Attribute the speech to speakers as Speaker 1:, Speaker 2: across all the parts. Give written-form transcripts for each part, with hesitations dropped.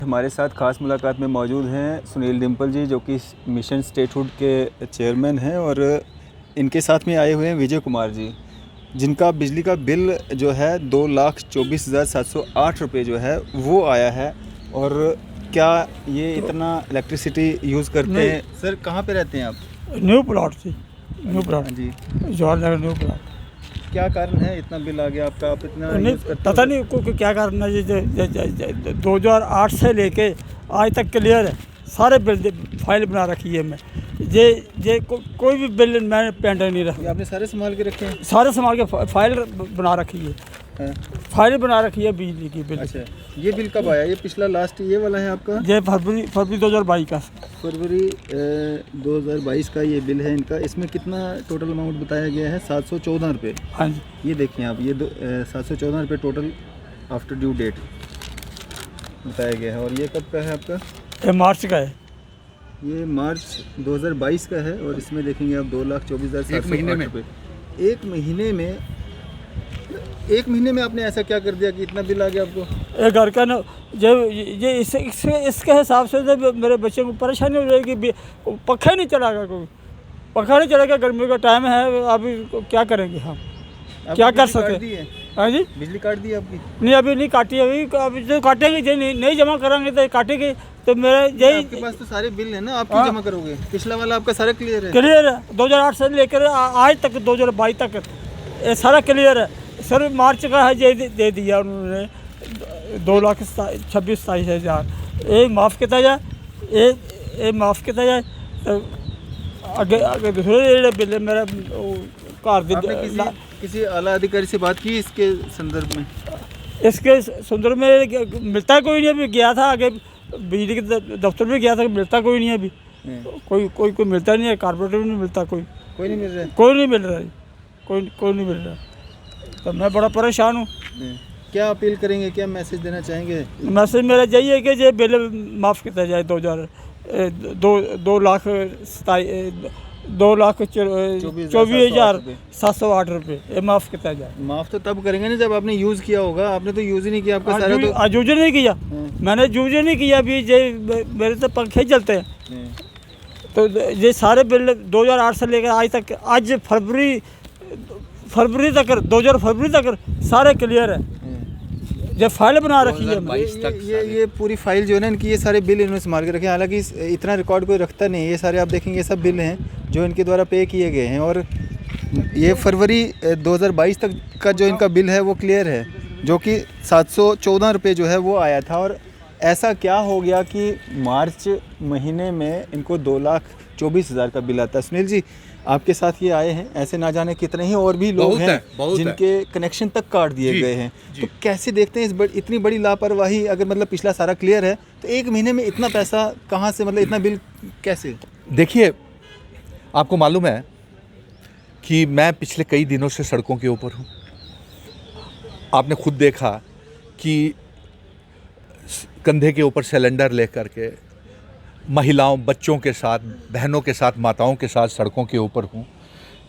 Speaker 1: हमारे साथ खास मुलाकात में मौजूद हैं सुनील डिम्पल जी, जो कि मिशन स्टेटहुड के चेयरमैन हैं, और इनके साथ में आए हुए हैं विजय कुमार जी, जिनका बिजली का बिल जो है 2,24,708 रुपये जो है वो आया है। और क्या ये इतना इलेक्ट्रिसिटी यूज़ करते हैं? सर कहाँ पे रहते हैं आप?
Speaker 2: न्यू प्लॉट थी, न्यू प्लॉट
Speaker 1: जी,
Speaker 2: जवाहरनगर न्यू प्लॉट।
Speaker 1: क्या कारण है इतना बिल आ गया आपका? आप इतना
Speaker 2: नहीं
Speaker 1: यूज़ करते
Speaker 2: पता
Speaker 1: हो?
Speaker 2: नहीं को क्या कारण है। 2008 से लेके आज तक क्लियर है, सारे बिल फाइल बना रखी है। मैं कोई भी बिल मैंने पेंडिंग नहीं रखा।
Speaker 1: ये आपने सारे संभाल के रखे हैं?
Speaker 2: सारे संभाल के फाइल बना रखी है,
Speaker 1: हाँ।
Speaker 2: फाइल बना रखी है बिजली की बिल।
Speaker 1: अच्छा, ये बिल कब आया? ये पिछला लास्ट ये वाला है आपका?
Speaker 2: ये फरवरी 2022 का।
Speaker 1: फरवरी 2022 का ये बिल है इनका। इसमें कितना टोटल अमाउंट बताया गया है? 714 रुपये।
Speaker 2: हाँ जी,
Speaker 1: ये देखें आप, ये 714 रुपये टोटल आफ्टर ड्यू डेट बताया गया है। और ये कब का है आपका?
Speaker 2: ये मार्च का है।
Speaker 1: ये मार्च 2022 का है। और इसमें देखेंगे आप 2,24,708 रुपये। एक महीने में आपने ऐसा क्या कर दिया कि इतना बिल आ गया आपको?
Speaker 2: ये घर का न जब ये इसके हिसाब से जब मेरे बच्चे को परेशानी हो जाएगी। पंखा नहीं चलाएगा, कोई पंखा नहीं चलेगा, गर्मी का टाइम है। अभी क्या करेंगे हम? क्या कर सकते? हाँ जी,
Speaker 1: बिजली काट दी आपकी?
Speaker 2: नहीं अभी नहीं काटी। अभी जो काटेंगे, जो नहीं जमा कराएंगे तो काटेंगे। तो मेरा यही,
Speaker 1: आपके पास तो सारे बिल है ना, आप क्यों जमा करोगे? पिछला वाला आपका सारा क्लियर है?
Speaker 2: क्लियर है। 2008 से लेकर आज तक 2022 तक ये सारा क्लियर है। सर मार्च का है, ये दे दिया उन्होंने 2,26,27,000। ये माफ़ किया जाए, ये माफ़ किया जाए तो आगे दूसरे बिल मेरा घर
Speaker 1: किसी आला अधिकारी से बात की इसके संदर्भ में?
Speaker 2: इसके संदर्भ में मिलता कोई नहीं। अभी गया था आगे बिजली के दफ्तर में गया था, मिलता कोई नहीं है अभी। कोई मिलता नहीं है। कारपोरेटर भी नहीं मिलता, कोई
Speaker 1: नहीं मिल रहा है?
Speaker 2: कोई नहीं मिल रहा है, कोई नहीं मिल रहा। तो मैं बड़ा परेशान हूँ।
Speaker 1: क्या अपील करेंगे, क्या मैसेज देना चाहेंगे?
Speaker 2: मैसेज मेरा यही है कि ये बिल माफ़ किया जाए। 2,24,708 रुपये ये माफ़ किया जाए।
Speaker 1: माफ़ तो तब करेंगे ना जब आपने यूज़ किया होगा। आपने तो यूज़ ही नहीं किया, आपका सारा तो
Speaker 2: आज यूज नहीं किया। मैंने यूज नहीं किया। अभी ये मेरे तो पंखे चलते हैं। तो ये सारे बिल 2008 से लेकर आज तक, आज फरवरी तक 2000 फरवरी तक सारे क्लियर है। ये फाइल बना रखी है।
Speaker 1: ये पूरी फाइल जो है ना इनकी, ये सारे बिल इन्होंने संभाल के रखे हैं। हालांकि इतना रिकॉर्ड कोई रखता नहीं। ये सारे आप देखेंगे, ये सब बिल हैं जो इनके द्वारा पे किए गए हैं। और ये फरवरी 2022 तक का जो इनका बिल है वो क्लियर है, जो कि 714 रुपये जो है वो आया था। और ऐसा क्या हो गया कि मार्च महीने में इनको 2,24,000 का बिल आता है? सुनील जी, आपके साथ ये आए हैं, ऐसे ना जाने कितने ही और भी लोग हैं जिनके कनेक्शन तक काट दिए गए हैं। तो कैसे देखते हैं इतनी बड़ी लापरवाही? अगर मतलब पिछला सारा क्लियर है तो एक महीने में इतना पैसा कहाँ से, मतलब इतना बिल कैसे?
Speaker 3: देखिए, आपको मालूम है कि मैं पिछले कई दिनों से सड़कों के ऊपर हूँ। आपने खुद देखा कि कंधे के ऊपर सिलेंडर लेकर के महिलाओं, बच्चों के साथ, बहनों के साथ, माताओं के साथ सड़कों के ऊपर हूँ।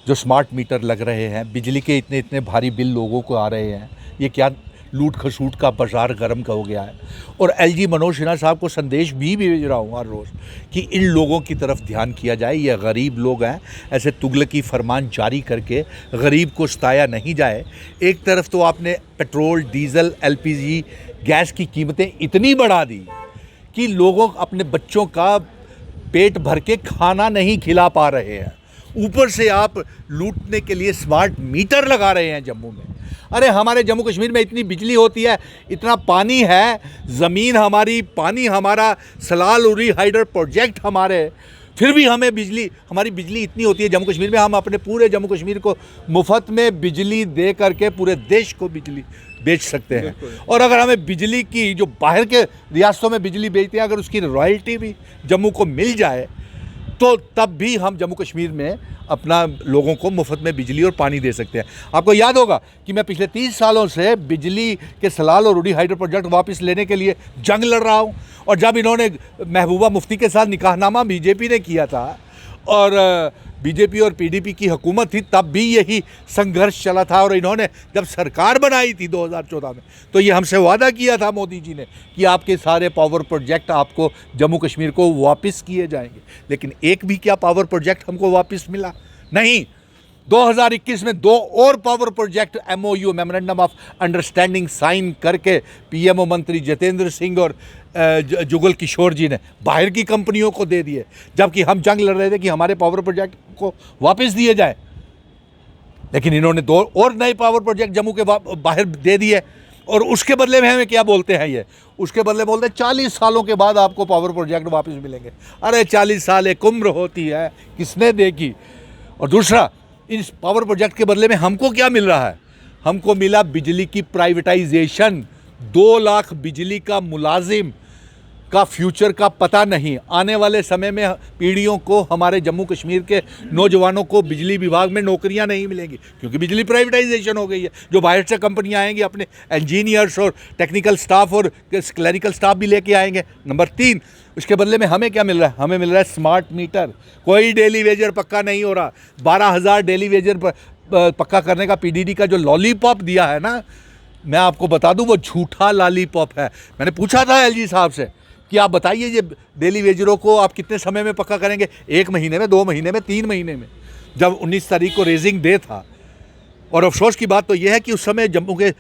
Speaker 3: जो स्मार्ट मीटर लग रहे हैं, बिजली के इतने भारी बिल लोगों को आ रहे हैं। ये क्या लूट खसूट का बाजार गर्म का हो गया है। और एलजी मनोज सिन्हा साहब को संदेश भी भेज रहा हूँ हर रोज़ कि इन लोगों की तरफ ध्यान किया जाए। ये गरीब लोग हैं, ऐसे तुगलकी फरमान जारी करके गरीब को सताया नहीं जाए। एक तरफ तो आपने पेट्रोल, डीजल, एलपीजी गैस की कीमतें इतनी बढ़ा दी कि लोगों अपने बच्चों का पेट भर के खाना नहीं खिला पा रहे हैं। ऊपर से आप लूटने के लिए स्मार्ट मीटर लगा रहे हैं जम्मू में। अरे हमारे जम्मू कश्मीर में इतनी बिजली होती है, इतना पानी है, ज़मीन हमारी, पानी हमारा, सलाल उरी हाइडर प्रोजेक्ट हमारे, फिर भी हमें हमारी बिजली इतनी होती है जम्मू कश्मीर में। हम अपने पूरे जम्मू कश्मीर को मुफ्त में बिजली दे करके पूरे देश को बिजली बेच सकते हैं। और अगर हमें बिजली की, जो बाहर के रियासतों में बिजली बेचते हैं, अगर उसकी रॉयल्टी भी जम्मू को मिल जाए तो तब भी हम जम्मू कश्मीर में अपना लोगों को मुफ्त में बिजली और पानी दे सकते हैं। आपको याद होगा कि मैं पिछले 30 सालों से बिजली के सलाल और उड़ी हाइडर प्रोजेक्ट वापस लेने के लिए जंग लड़ रहा हूं। और जब इन्होंने महबूबा मुफ्ती के साथ निकाहनामा बीजेपी ने किया था और बीजेपी और पीडीपी की हुकूमत थी तब भी यही संघर्ष चला था। और इन्होंने जब सरकार बनाई थी 2014 में, तो ये हमसे वादा किया था मोदी जी ने कि आपके सारे पावर प्रोजेक्ट आपको जम्मू कश्मीर को वापस किए जाएंगे। लेकिन एक भी क्या पावर प्रोजेक्ट हमको वापस मिला? नहीं। 2021 में 2 और power project MOU memorandum of understanding sign करके PMO मंत्री जितेंद्र सिंह और जुगल किशोर जी ने बाहर की कंपनियों को दे दिए, जबकि हम जंग लड़ रहे थे कि हमारे पावर प्रोजेक्ट को वापस दिए जाए। लेकिन इन्होंने 2 और नए पावर प्रोजेक्ट जम्मू के बाहर दे दिए। और उसके बदले में हमें क्या बोलते हैं ये? उसके बदले बोलते हैं 40 सालों के बाद आपको पावर प्रोजेक्ट वापस मिलेंगे। अरे 40 साल एक उम्र होती है, किसने देखी? और दूसरा, इस पावर प्रोजेक्ट के बदले में हमको क्या मिल रहा है? हमको मिला बिजली की प्राइवेटाइजेशन। 2 लाख बिजली का मुलाजिम का फ्यूचर का पता नहीं। आने वाले समय में पीढ़ियों को, हमारे जम्मू कश्मीर के नौजवानों को बिजली विभाग में नौकरियां नहीं मिलेंगी, क्योंकि बिजली प्राइवेटाइजेशन हो गई है। जो बाहर से कंपनियां आएंगी अपने इंजीनियर्स और टेक्निकल स्टाफ और क्लरिकल स्टाफ भी लेके आएंगे। नंबर 3, उसके बदले में हमें क्या मिल रहा है? हमें मिल रहा है स्मार्ट मीटर। कोई डेली वेजर पक्का नहीं हो रहा। 12,000 डेली वेजर पक्का करने का PDD का जो लॉलीपॉप दिया है ना, मैं आपको बता दूं वो झूठा लॉलीपॉप है। मैंने पूछा था LG साहब से कि आप बताइए ये डेली वेजरों को आप कितने समय में पक्का करेंगे? 1 महीने में, 2 महीने में, 3 महीने में। जब 19 तारीख को रेजिंग डे था। और अफसोस की बात तो यह है कि उस समय जम्मू के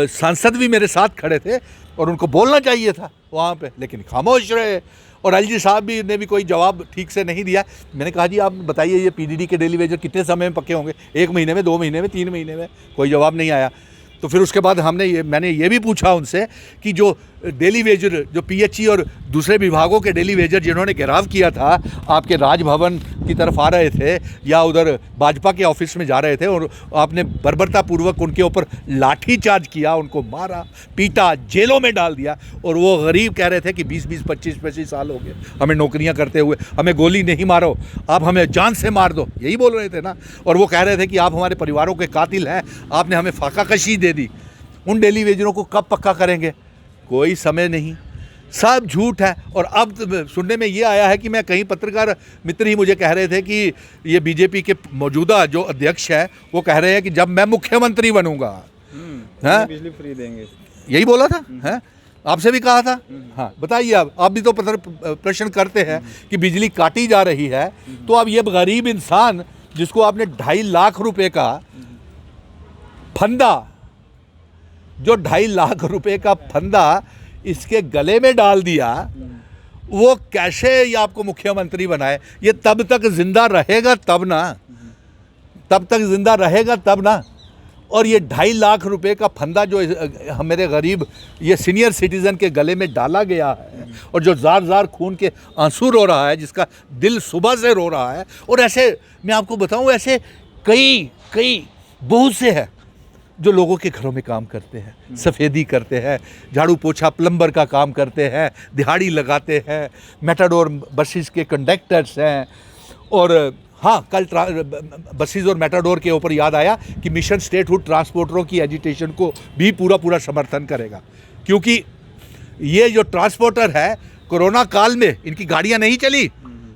Speaker 3: सांसद भी मेरे साथ खड़े थे और उनको बोलना चाहिए था वहाँ पे, लेकिन खामोश रहे। और LG साहब भी ने भी कोई जवाब ठीक से नहीं दिया। मैंने कहा जी आप बताइए ये PDD के डेली वेजर कितने समय में पक्के होंगे? 1 महीने में, 2 महीने में, 3 महीने में? कोई जवाब नहीं आया। तो फिर उसके बाद मैंने ये भी पूछा उनसे कि जो डेली वेजर, जो PHE और दूसरे विभागों के डेली वेजर जिन्होंने घेराव किया था, आपके राजभवन की तरफ आ रहे थे या उधर भाजपा के ऑफिस में जा रहे थे, और आपने बर्बरतापूर्वक उनके ऊपर लाठी चार्ज किया, उनको मारा, पीटा, जेलों में डाल दिया। और वो गरीब कह रहे थे कि 20-20, 25-25 साल हो गए हमें नौकरियां करते हुए, हमें गोली नहीं मारो, आप हमें जान से मार दो, यही बोल रहे थे ना। और वो कह रहे थे कि आप हमारे परिवारों के कातिल हैं, आपने हमें फाका कशी दे दी। उन डेली वेजरों को कब पक्का करेंगे? कोई समय नहीं, सब झूठ है। और अब सुनने में ये आया है कि मैं कहीं पत्रकार मित्र ही मुझे कह रहे थे कि ये बीजेपी के मौजूदा जो अध्यक्ष है वो कह रहे हैं कि जब मैं मुख्यमंत्री बनूंगा
Speaker 1: बिजली फ्री देंगे।
Speaker 3: यही बोला था, हैं? आपसे भी कहा था। हाँ, बताइए आप भी तो प्रश्न करते हैं कि बिजली काटी जा रही है, तो अब ये गरीब इंसान जिसको आपने 2.5 लाख रुपए का फंदा, जो 2.5 लाख रुपए का फंदा इसके गले में डाल दिया, वो कैसे ये आपको मुख्यमंत्री बनाए? ये तब तक जिंदा रहेगा तब ना, तब तक जिंदा रहेगा तब ना। और ये 2.5 लाख रुपए का फंदा जो मेरे गरीब ये सीनियर सिटीज़न के गले में डाला गया है, और जो जार जार खून के आंसू रो रहा है, जिसका दिल सुबह से रो रहा है। और ऐसे मैं आपको बताऊं, ऐसे कई बहुत से हैं जो लोगों के घरों में काम करते हैं, सफ़ेदी करते हैं, झाड़ू पोछा प्लम्बर का काम करते हैं, दिहाड़ी लगाते हैं, मेटाडोर बसेस के कंडक्टर्स हैं। और हाँ, कल बसेस और मेटाडोर के ऊपर याद आया कि मिशन स्टेटहुड ट्रांसपोर्टरों की एजिटेशन को भी पूरा समर्थन करेगा, क्योंकि ये जो ट्रांसपोर्टर है, कोरोना काल में इनकी गाड़ियाँ नहीं चली,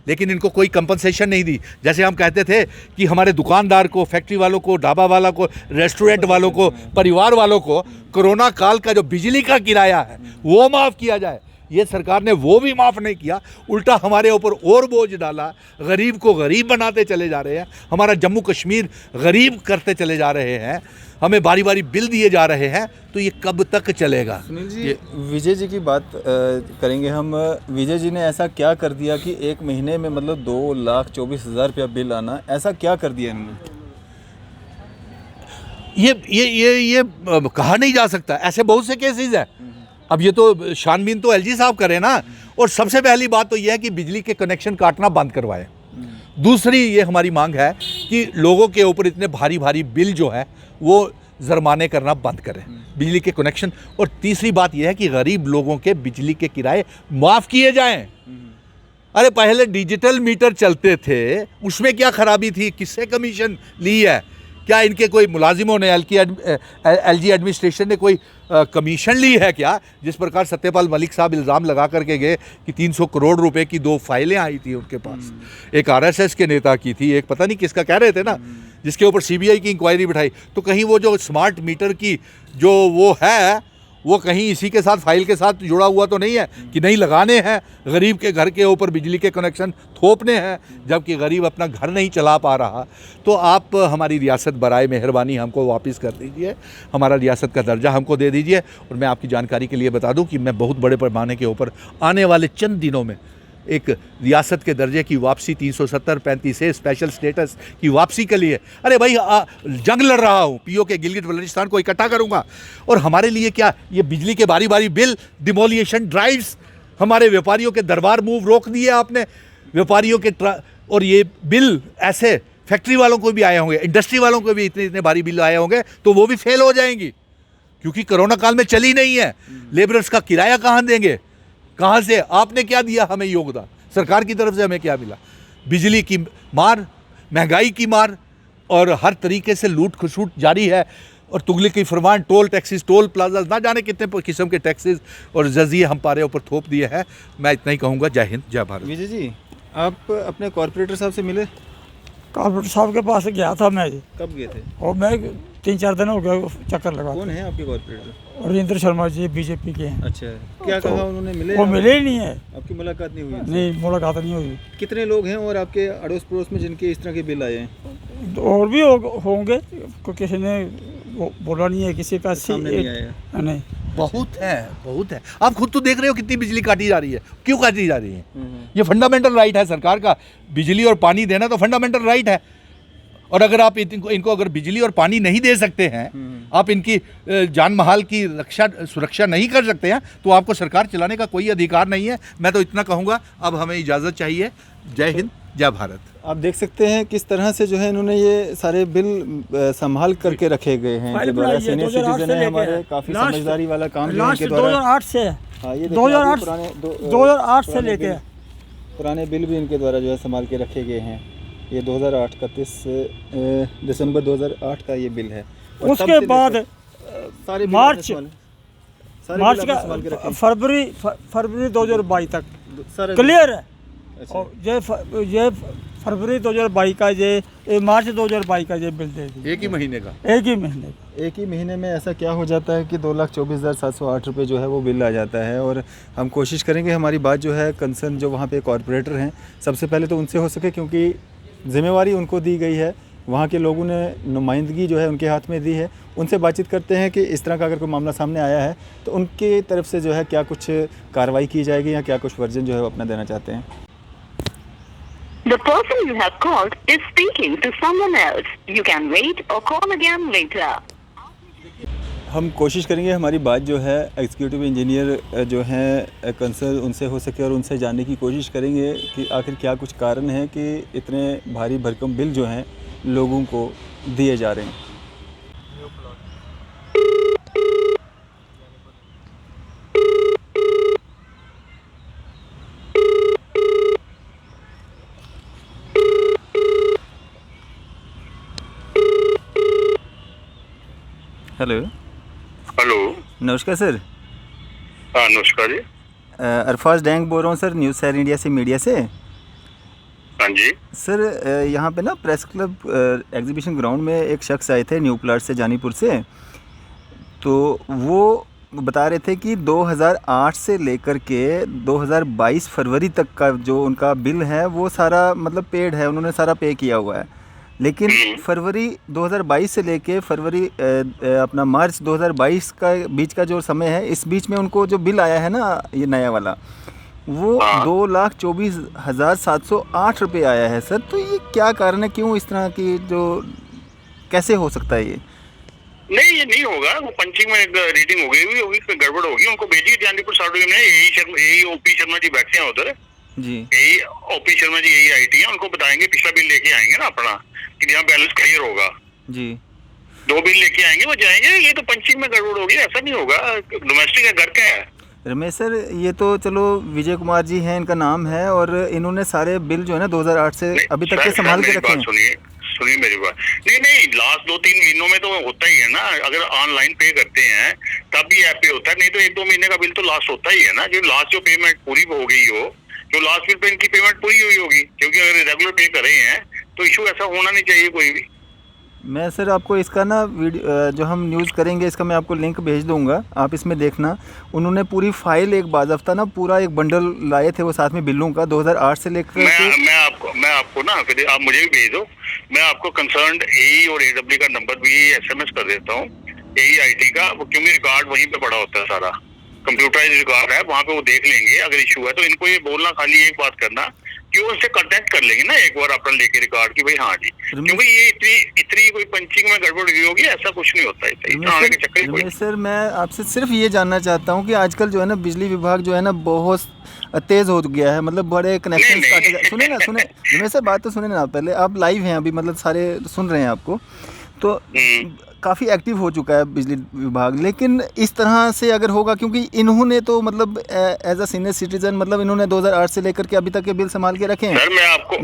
Speaker 3: लेकिन इनको कोई कंपनसेशन नहीं दी। जैसे हम कहते थे कि हमारे दुकानदार को, फैक्ट्री वालों को, ढाबा वाला को, रेस्टोरेंट वालों को, परिवार वालों को कोरोना काल का जो बिजली का किराया है वो माफ़ किया जाए, ये सरकार ने वो भी माफ़ नहीं किया, उल्टा हमारे ऊपर और बोझ डाला, गरीब को गरीब बनाते चले जा रहे हैं, हमारा जम्मू कश्मीर गरीब करते चले जा रहे हैं, हमें बारी बारी बिल दिए जा रहे हैं। तो ये कब तक चलेगा?
Speaker 1: सुनील जी, विजय जी की बात करेंगे हम। विजय जी ने ऐसा क्या कर दिया कि 1 महीने में मतलब 2,24,000 रुपया बिल आना, ऐसा क्या कर दिया इन्होंने?
Speaker 3: ये कहा नहीं जा सकता, ऐसे बहुत से केसेस हैं। अब ये तो छानबीन तो LG साहब करें ना। और सबसे पहली बात तो ये है कि बिजली के कनेक्शन काटना बंद करवाएं। दूसरी ये हमारी मांग है कि लोगों के ऊपर इतने भारी भारी बिल जो है वो जुर्माने करना बंद करें, बिजली के कनेक्शन। और तीसरी बात यह है कि गरीब लोगों के बिजली के किराए माफ़ किए जाएं। अरे पहले डिजिटल मीटर चलते थे, उसमें क्या खराबी थी? किससे कमीशन ली है? क्या इनके कोई मुलाजिमों ने एलजी एडमिनिस्ट्रेशन ने कोई कमीशन ली है क्या? जिस प्रकार सत्यपाल मलिक साहब इल्ज़ाम लगा करके गए कि 300 करोड़ रुपए की 2 फाइलें आई थी उनके पास, एक आरएसएस के नेता की थी, एक पता नहीं किसका कह रहे थे ना, जिसके ऊपर सीबीआई की इंक्वायरी बिठाई। तो कहीं वो जो स्मार्ट मीटर की जो वो है वो कहीं इसी के साथ फाइल के साथ जुड़ा हुआ तो नहीं है कि नहीं लगाने हैं, गरीब के घर के ऊपर बिजली के कनेक्शन थोपने हैं, जबकि गरीब अपना घर नहीं चला पा रहा। तो आप हमारी रियासत बराए मेहरबानी हमको वापस कर दीजिए, हमारा रियासत का दर्जा हमको दे दीजिए। और मैं आपकी जानकारी के लिए बता दूं कि मैं बहुत बड़े पैमाने के ऊपर आने वाले चंद दिनों में एक रियासत के दर्जे की वापसी 370 35 स्पेशल स्टेटस की वापसी के लिए, अरे भाई जंग लड़ रहा हूँ, पीओ के गिलगित बल्टिस्तान को इकट्ठा करूँगा। और हमारे लिए क्या ये बिजली के बारी बारी बिल, डिमोलिएशन ड्राइव्स, हमारे व्यापारियों के दरबार मूव रोक दिए आपने, व्यापारियों के और ये बिल ऐसे फैक्ट्री वालों को भी आए होंगे, इंडस्ट्री वालों को भी इतने इतने भारी बिल आए होंगे, तो वो भी फेल हो जाएंगी क्योंकि कोरोना काल में चली नहीं है। लेबरर्स का किराया कहाँ देंगे, कहाँ से? आपने क्या दिया हमें योगदान, सरकार की तरफ से हमें क्या मिला? बिजली की मार, महंगाई की मार और हर तरीके से लूट खसूट जारी है। और तुगले की फरमान, टोल टैक्सेस, टोल प्लाजा, ना जाने कितने किस्म के टैक्सेस और जजिए हम पारे ऊपर थोप दिए हैं। मैं इतना ही कहूँगा। जय हिंद, जय भारत।
Speaker 1: विजय जी, आप अपने कॉर्पोरेटर साहब से मिले?
Speaker 2: कॉर्पोरेटर साहब के पास गया था मैं जी।
Speaker 1: कब गए थे?
Speaker 2: और मैं 3-4 दिन हो गए चक्कर लगा।
Speaker 1: कौन है आपके कॉर्पोरेटर?
Speaker 2: हरिंद्र शर्मा जी बीजेपी के हैं।
Speaker 1: अच्छा, क्या
Speaker 2: तो
Speaker 1: कहा उन्होंने? मिले?
Speaker 2: वो मिले ही नहीं है।
Speaker 1: आपकी मुलाकात नहीं हुई?
Speaker 2: नहीं, मुलाकात नहीं हुई।
Speaker 1: कितने लोग हैं और आपके अड़ोस पड़ोस में जिनके इस तरह के बिल आए हैं?
Speaker 2: और भी होंगे, किसी ने बोला नहीं है, किसी का
Speaker 1: सामने नहीं आया?
Speaker 2: नहीं,
Speaker 3: बहुत है, बहुत है। आप खुद तो देख रहे हो कितनी बिजली काटी जा रही है, क्यों काटी जा रही है? ये फंडामेंटल राइट है सरकार का, बिजली और पानी देना तो फंडामेंटल राइट है। और अगर आप इनको अगर बिजली और पानी नहीं दे सकते हैं, आप इनकी जान महाल की सुरक्षा नहीं कर सकते हैं, तो आपको सरकार चलाने का कोई अधिकार नहीं है। मैं तो इतना कहूँगा, अब हमें इजाज़त चाहिए। जय हिंद, जय भारत।
Speaker 1: आप देख सकते हैं किस तरह से जो है इन्होंने ये सारे बिल संभाल करके रखे गए हैं इनके द्वारा। सीनियर सिटीजन है हमारे, काफ़ी समझदारी वाला काम जो इनके द्वारा
Speaker 2: 2008 से।
Speaker 1: हाँ, ये
Speaker 2: 2008 से लेके
Speaker 1: पुराने बिल भी इनके द्वारा जो है संभाल के रखे गए हैं। ये 2008 का 30 दिसंबर 2008 का ये बिल है।
Speaker 2: उसके बाद
Speaker 1: सारे
Speaker 2: मार्च का फरवरी 2022 तक क्लियर है। और ये फरवरी 2022 का, ये मार्च 2022 का ये बिल दे दी।
Speaker 3: एक ही महीने का,
Speaker 1: एक ही महीने में ऐसा क्या हो जाता है कि 2,24,708 रुपये जो है वो बिल आ जाता है। और हम कोशिश करेंगे हमारी बात जो है कंसर्न जो वहाँ पे कॉर्पोरेटर हैं, सबसे पहले तो उनसे हो सके, क्योंकि जिम्मेवारी उनको दी गई है, वहाँ के लोगों ने नुमाइंदगी जो है उनके हाथ में दी है। उनसे बातचीत करते हैं कि इस तरह का अगर कोई मामला सामने आया है तो उनकी तरफ से जो है क्या कुछ कार्रवाई की जाएगी या क्या कुछ वर्जन जो है वो अपना देना चाहते हैं।
Speaker 4: The person you have called is speaking to someone else. You can wait or call again later.
Speaker 1: हम कोशिश करेंगे हमारी बात जो है एग्जीक्यूटिव इंजीनियर जो हैं कंसर्न उनसे हो सके और उनसे जानने की कोशिश करेंगे कि आखिर क्या कुछ कारण है कि इतने भारी भरकम बिल जो हैं लोगों को दिए जा रहे हैं। हेलो।
Speaker 5: हेलो,
Speaker 1: नमस्कार सर।
Speaker 5: हाँ नमस्कार जी।
Speaker 1: अरफाज डैंग बोल रहा हूँ सर, न्यूज़ सैर इंडिया से, मीडिया से।
Speaker 5: हाँ जी
Speaker 1: सर, यहाँ पे ना प्रेस क्लब एग्जीबिशन ग्राउंड में एक शख्स आए थे न्यू प्लाट से, जानीपुर से। तो वो बता रहे थे कि 2008 से लेकर के 2022 फरवरी तक का जो उनका बिल है वो सारा मतलब पेड है, उन्होंने सारा पे किया हुआ है। लेकिन फरवरी 2022 से लेके फरवरी अपना मार्च 2022 का बीच का जो समय है, इस बीच में उनको जो बिल आया है ना ये नया वाला, वो 2,24,708 रुपये आया है सर। तो ये क्या कारण है, क्यों इस तरह की जो कैसे हो सकता है ये?
Speaker 5: नहीं, ये नहीं होगा। वो पंचिंग में एक रीडिंग हो गई होगी, गड़बड़ होगी। उनको भेजिए जानीपुर साउथ में, यही ओपी शर्मा जी बैठते हैं उधर
Speaker 1: जी,
Speaker 5: यही ओपी शर्मा जी यही आईटी है, उनको बताएंगे, पिछला बिल लेके आएंगे ना अपना कि यहाँ बैलेंस क्लियर होगा
Speaker 1: जी।
Speaker 5: 2 बिल लेके आएंगे, वो जाएंगे। ये तो पंचिंग में गड़बड़ होगी, ऐसा नहीं होगा। डोमेस्टिक है, घर का है।
Speaker 1: रमेश सर, ये तो चलो विजय कुमार जी हैं, इनका नाम है, और इन्होंने सारे बिल जो है ना 2008 से अभी तक के संभाल के रखे हैं।
Speaker 5: सुनिए सुनिए मेरी बात। नहीं लास्ट 2-3 महीनों में तो होता ही है ना, अगर ऑनलाइन पे करते हैं तब भी ऐप पे होता है, नहीं तो 1-2 महीने का बिल तो लास्ट होता ही है ना। जो लास्ट जो पेमेंट पूरी हो गई हो, जो लास्ट बिल पे इनकी पेमेंट पूरी हुई होगी, क्योंकि अगर रेगुलर पे कर रहे हैं तो इशू ऐसा होना नहीं चाहिए कोई भी।
Speaker 1: मैं सर आपको इसका ना वीडियो जो हम न्यूज़ करेंगे इसका मैं आपको लिंक भेज दूंगा, आप इसमें देखना। उन्होंने पूरी फाइल एक बाज़ाब्ता ना पूरा एक बंडल लाए थे वो साथ में बिलों का 2008 से लेकर
Speaker 5: मैं आपको ना फिर आप मुझे भी भेज दो, मैं आपको कंसर्न्ड एई और एडब्ल्यू का नंबर भी SMS कर देता हूँ, AEIT का, क्योंकि रिकॉर्ड वहीं पे पड़ा होता है, सारा कंप्यूटराइज रिकॉर्ड है, वहाँ पे वो देख लेंगे। अगर इशू है तो इनको ये बोलना, खाली एक बात करना कि वो उससे कांटेक्ट कर लेंगे ना एक बार अपना लेके रिकॉर्ड की भाई हाँ जी, क्योंकि ये इतनी कोई पंचिंग में गड़बड़ हुई होगी, ऐसा कुछ नहीं होता है।
Speaker 1: सर मैं आपसे सिर्फ ये जानना चाहता हूँ कि आजकल जो है ना बिजली विभाग जो है ना बहुत तेज़ हो गया है, मतलब बड़े कनेक्शन काटे जा। सुने रमेश सर, बात तो सुने ना, पहले आप लाइव हैं अभी, मतलब सारे सुन रहे हैं आपको, तो काफ़ी एक्टिव हो चुका है बिजली विभाग। लेकिन इस तरह से अगर होगा, क्योंकि इन्होंने तो मतलब एज अ सीनियर सिटीजन, मतलब इन्होंने 2008 से लेकर के अभी तक के बिल संभाल के रखे हैं।
Speaker 5: सर मैं आपको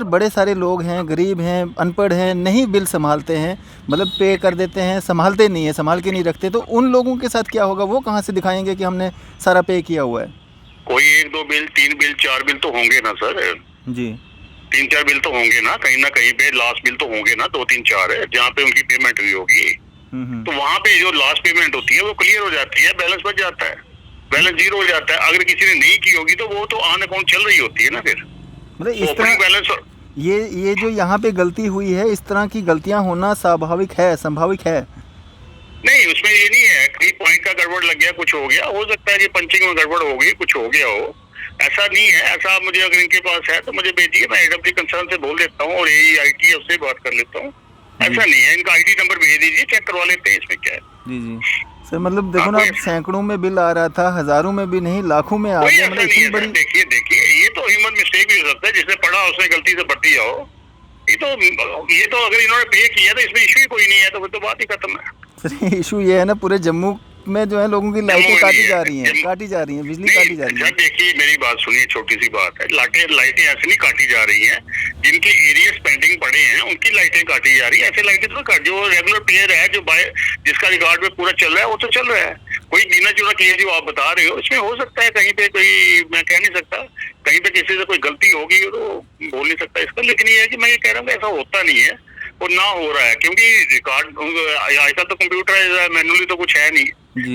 Speaker 1: बड़े सारे लोग हैं, गरीब हैं, अनपढ़ हैं, नहीं बिल संभालते हैं, मतलब पे कर देते हैं, संभालते नहीं है, संभाल के नहीं रखते। तो उन लोगों के साथ क्या होगा, वो कहाँ से दिखाएंगे कि हमने सारा पे किया हुआ है?
Speaker 5: कोई 1-2 बिल, 3 बिल, 4 बिल तो होंगे ना सर
Speaker 1: जी,
Speaker 5: 3-4 बिल तो होंगे ना कहीं पे लास्ट बिल तो होंगे ना, 2-3-4 है जहाँ पे उनकी पेमेंट हुई होगी। तो वहाँ पे जो लास्ट पेमेंट होती है वो क्लियर हो जाती है, बैलेंस बच जाता है, बैलेंस 0 हो जाता है। अगर किसी ने नहीं की होगी तो वो तो ऑन अकाउंट चल रही होती है ना, फिर
Speaker 1: मतलब इस तरह
Speaker 5: बैलेंस।
Speaker 1: ये जो यहाँ पे गलती हुई है, इस तरह की गलतियाँ होना स्वाभाविक है, संभाविक है।
Speaker 5: नहीं, उसमें ये नहीं है कहीं पॉइंट का गड़बड़ लग गया, कुछ हो गया, हो सकता है कि पंचिंग में गड़बड़ हो गई, कुछ हो गया हो, ऐसा नहीं है। ऐसा मुझे अगर इनके पास है तो मुझे भेजिए, मैं AWD कंसर्न से बोल देता हूँ और AEIT है उससे बात कर लेता हूँ। ऐसा नहीं है, इनका ID नंबर भेज दीजिए, चेक करवा लेते हैं, इसमें क्या है।
Speaker 1: जी सर, मतलब देखो ना, सैकड़ों में बिल आ रहा था, हज़ारों में भी नहीं, लाखों में आ गया, मतलब इतनी बड़ी।
Speaker 5: देखिए ये तो ह्यूमन मिस्टेक भी हो सकता है, जिसने पढ़ा उसने गलती से भरती जाओ। ये तो अगर इन्होंने पे किया तो इसमें इशू ही कोई नहीं है, तो फिर तो बात ही खत्म है।
Speaker 1: सर इशू ये है ना, पूरे जम्मू में जो है लोगों की लाइटें काटी जा रही हैं, बिजली काटी जा रही है।
Speaker 5: देखिए मेरी बात सुनिए, छोटी सी बात है, लाइटें ऐसे नहीं काटी जा रही हैं, जिनके एरिया पेंडिंग पड़े हैं उनकी लाइटें काटी जा रही है। ऐसे लाइटें तो जो रेगुलर पेयर है, जो जिसका रिकॉर्ड में पूरा चल रहा है वो तो चल रहा है। कोई गिना चुना केस जो आप बता रहे हो, इसमें हो सकता है कहीं पे कोई, मैं कह नहीं सकता, कहीं पे किसी से कोई गलती होगी तो बोल नहीं सकता इसका, लेकिन ये है कि मैं ये कह रहा हूँ ऐसा होता नहीं है और ना हो रहा है, क्योंकि रिकॉर्ड आजकल तो कंप्यूटर मैनुअली तो कुछ है नहीं,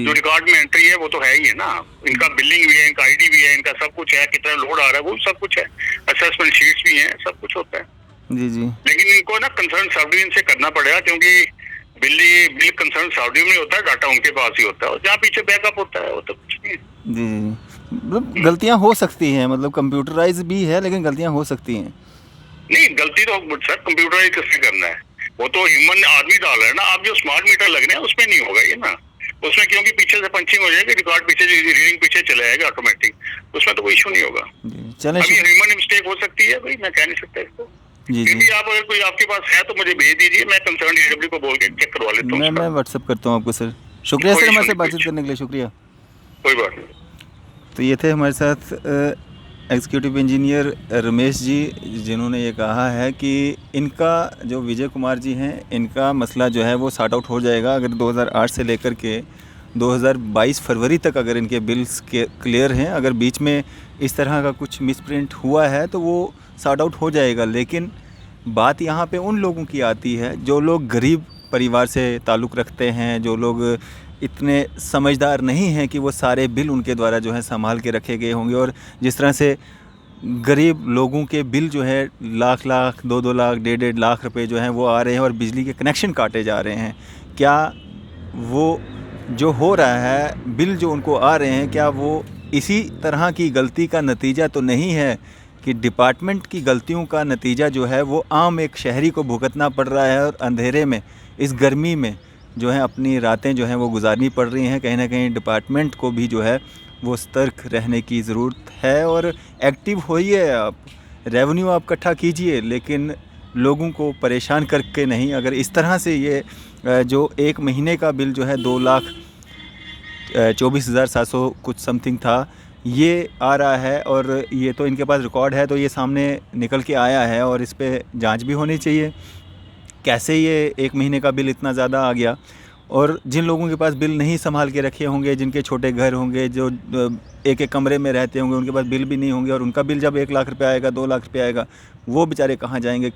Speaker 5: जो रिकॉर्ड में एंट्री है वो तो है ही है ना। इनका बिलिंग भी है, इनका ID भी है, इनका सब कुछ है, कितना लोड आ रहा है वो सब कुछ है, असेसमेंट शीट्स भी हैं, सब कुछ होता है।
Speaker 1: जी
Speaker 5: लेकिन इनको ना कंसर्न सब डिवीजन से करना पड़ेगा, क्योंकि बिल कंसर्न सब डिवीजन में होता है, डाटा उनके पास ही होता है, और जहाँ पीछे बैकअप होता है वो तो कुछ नहीं है।
Speaker 1: जी मतलब गलतियाँ हो सकती हैं, मतलब कंप्यूटराइज भी है लेकिन गलतियाँ हो सकती हैं।
Speaker 5: नहीं, गलती तो सर कंप्यूटराइज किससे करना है, वो तो ह्यूमन आदमी डाल रहा है ना। आप जो स्मार्ट मीटर लग रहे हैं उसमें नहीं होगा ये ना, उसमें क्योंकि पीछे से पंचिंग हो जाएगी, रिकॉर्ड पीछे रीडिंग पीछे चला जाएगा ऑटोमेटिक, उसमें तो कोई इशू नहीं होगा।
Speaker 1: चलें,
Speaker 5: ह्यूमन मिस्टेक हो सकती है भाई, मैं कह नहीं सकता इसको। फिर भी आप अगर कोई आपके पास है तो मुझे भेज दीजिए, मैं कंसर्न AWD को बोल के चेक करवा लेता हूँ।
Speaker 1: मैं व्हाट्सअप करता हूँ आपको सर। शुक्रिया सर हमारे से बातचीत करने के लिए, शुक्रिया।
Speaker 5: कोई बात नहीं।
Speaker 1: तो ये थे हमारे साथ एग्जीक्यूटिव इंजीनियर रमेश जी, जिन्होंने ये कहा है कि इनका जो विजय कुमार जी हैं, इनका मसला जो है वो सॉर्ट आउट हो जाएगा अगर 2008 से लेकर के 2022 फरवरी तक अगर इनके बिल्स के क्लियर हैं। अगर बीच में इस तरह का कुछ मिसप्रिंट हुआ है तो वो सॉर्ट आउट हो जाएगा। लेकिन बात यहाँ पे उन लोगों की आती है जो लोग गरीब परिवार से ताल्लुक़ रखते हैं, जो लोग इतने समझदार नहीं हैं कि वो सारे बिल उनके द्वारा जो है संभाल के रखे गए होंगे। और जिस तरह से गरीब लोगों के बिल जो है लाख 2-2 लाख 1.5 लाख रुपए जो हैं वो आ रहे हैं और बिजली के कनेक्शन काटे जा रहे हैं, क्या वो जो हो रहा है बिल जो उनको आ रहे हैं, क्या वो इसी तरह की गलती का नतीजा तो नहीं है कि डिपार्टमेंट की गलतियों का नतीजा जो है वो आम एक शहरी को भुगतना पड़ रहा है और अंधेरे में इस गर्मी में जो है अपनी रातें जो हैं वो गुजारनी पड़ रही हैं। कहीं ना कहीं डिपार्टमेंट को भी जो है वो सतर्क रहने की ज़रूरत है और एक्टिव होइए, आप रेवेन्यू आप इकट्ठा कीजिए लेकिन लोगों को परेशान करके नहीं। अगर इस तरह से ये जो एक महीने का बिल जो है 2,24,700 कुछ समथिंग था, ये आ रहा है और ये तो इनके पास रिकॉर्ड है, तो ये सामने निकल के आया है और इस पे जांच भी होनी चाहिए। कैसे ये 1 महीने का बिल इतना ज़्यादा आ गया, और जिन लोगों के पास बिल नहीं संभाल के रखे होंगे, जिनके छोटे घर होंगे, जो एक एक कमरे में रहते होंगे, उनके पास बिल भी नहीं होंगे, और उनका बिल जब 1 लाख रुपये आएगा, 2 लाख रुपये आएगा, वो बेचारे कहाँ जाएंगे?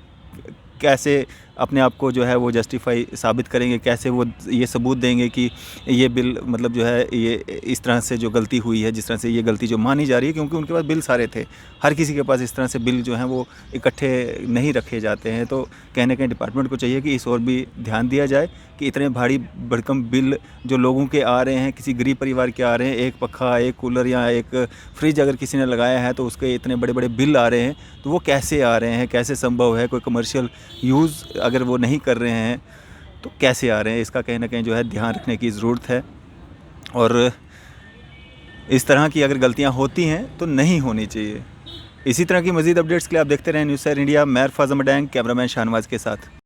Speaker 1: कैसे अपने आप को जो है वो जस्टिफाई साबित करेंगे? कैसे वो ये सबूत देंगे कि ये बिल मतलब जो है ये इस तरह से जो गलती हुई है, जिस तरह से ये गलती जो मानी जा रही है, क्योंकि उनके पास बिल सारे थे। हर किसी के पास इस तरह से बिल जो हैं वो इकट्ठे नहीं रखे जाते हैं। तो कहीं ना कहीं डिपार्टमेंट को चाहिए कि इस ओर भी ध्यान दिया जाए कि इतने भारी भरकम बिल जो लोगों के आ रहे हैं, किसी गरीब परिवार के आ रहे हैं, एक पखा, एक कूलर या एक फ्रिज अगर किसी ने लगाया है तो उसके इतने बड़े बड़े बिल आ रहे हैं, तो वो कैसे आ रहे हैं, कैसे संभव है? कोई कमर्शियल यूज़ अगर वो नहीं कर रहे हैं तो कैसे आ रहे हैं? इसका कहीं ना कहीं जो है ध्यान रखने की ज़रूरत है। और इस तरह की अगर गलतियां होती हैं तो नहीं होनी चाहिए। इसी तरह की मज़ीद अपडेट्स के लिए आप देखते रहें न्यूज़ सैर इंडिया। मैं अरफाज़ अमडैंग, कैमरामैन शाहनवाज़ के साथ।